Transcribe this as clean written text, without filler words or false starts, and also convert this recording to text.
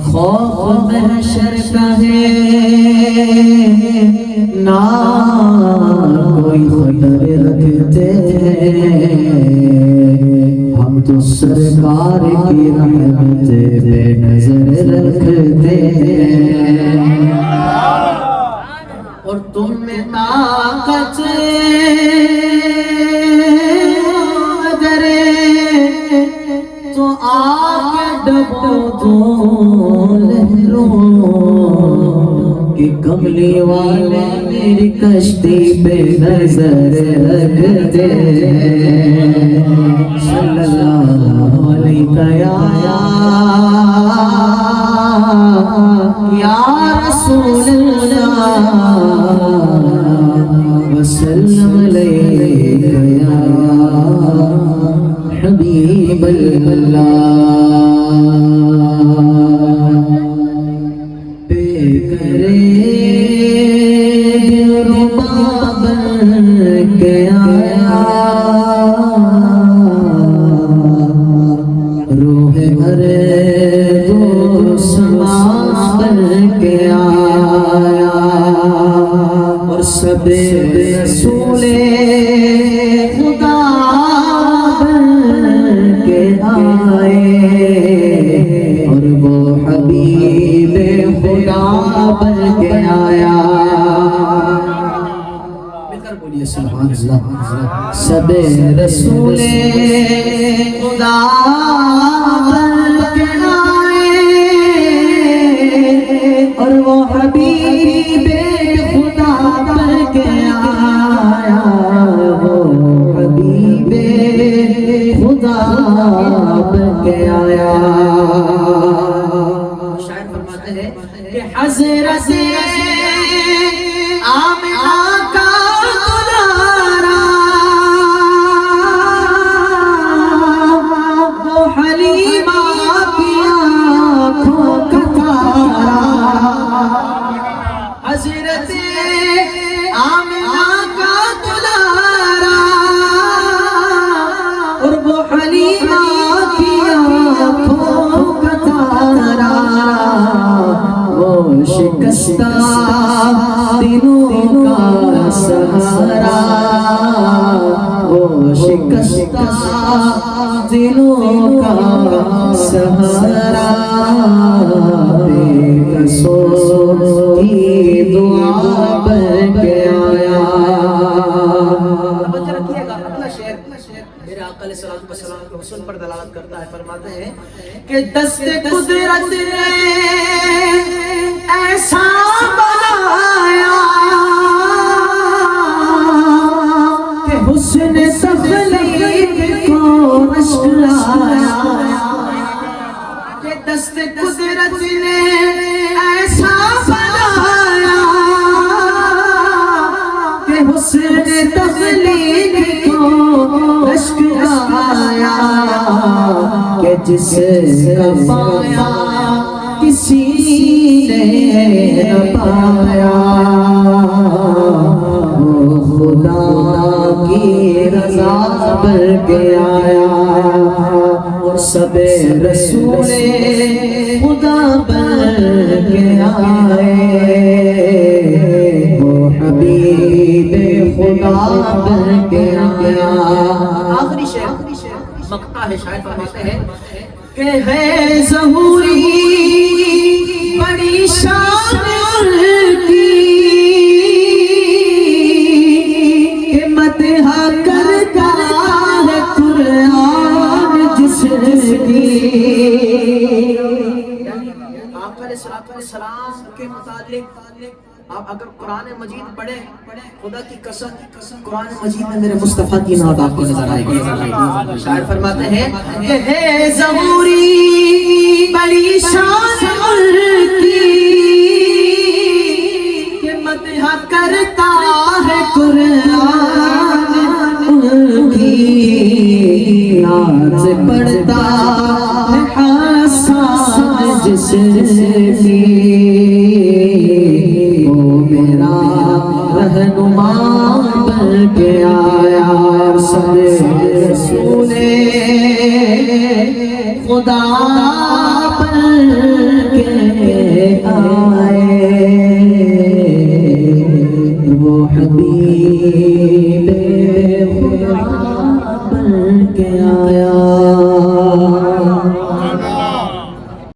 خوف محشر کا ہے نہ کوئی خطر رکھتے ہیں، ہم تو سرکار کی رحمت بے نظر رکھتے ہیں، اور تم میں طاقت اگر تو آگے ڈبو تو لہروں کہ کملی والے میری کشتی پہ نظر رکھتے ہیں، صلی اللہ علیہ یا رسول اللہ وسلم علیہ یا حبیب اللہ۔ بے کرے دلربا بن کے آیا، روح بھرے دو سما بن کے آیا، اور سب رسول خدا بن کے آئے، اور وہ حبیب خدا بن کے آیا۔ مل کر بولیے سبحان اللہ۔ سب رسول خدا بن کے آئے، اور وہ حبیب خدا بن کے آیا، وہ حبیب خدا بن کے آیا۔ شاعر فرماتے ہیں کہ حضرت آمنہ کا دلارا، وہ حلیمہ کی آنکھوں کا تارا، حضرت آمنہ کا دلارا، اور وہ حلیمہ کی آنکھوں کا تارا، وہ شکستہ دلوں کا سہارا، وہ شکستہ دلوں کا سہارا، بے قصوں کی دعا بن کے آیا۔ توجہ رکھیے گا، اگلا شعر میرے آقا علیہ السلام کے حسن پر دلالت کرتا ہے۔ فرماتے ہیں کہ دست قدرت نے ایسا بنایا کہ حسن تخلیق کو رشک لایا، کہ دست قدرت نے ایسا بنایا کہ حسن تخلیق کو رشک لایا، کہ جس کا پایا کسی نے نہ پایا، وہ خدا کی رضا بن کے آیا، اور سب رسول خدا بن کے آئے، وہ حبیب خدا بن کے آیا۔ آخری شعر مقطع ہے، شاعر فرماتے ہیں کہ ہے ظہوری بڑی شان کی، کہ مدح کرتا ہے قرآن جس کی۔ آقا علیہ السلام کے متعلق آپ اگر قرآن مجید پڑھیں، خدا کی قسم قرآن مجید میں میرے مصطفیٰ کی نعت آپ کو نظر آئے گی۔ شاعر فرماتے ہیں کہ ہے ظہوری بڑی شان کی، کہ مدح کرتا ہے قرآن کی، نعت پڑھتا ہے حسان جس کی، رہنما بن کے آیا، سب رسول خدا بن کے نبی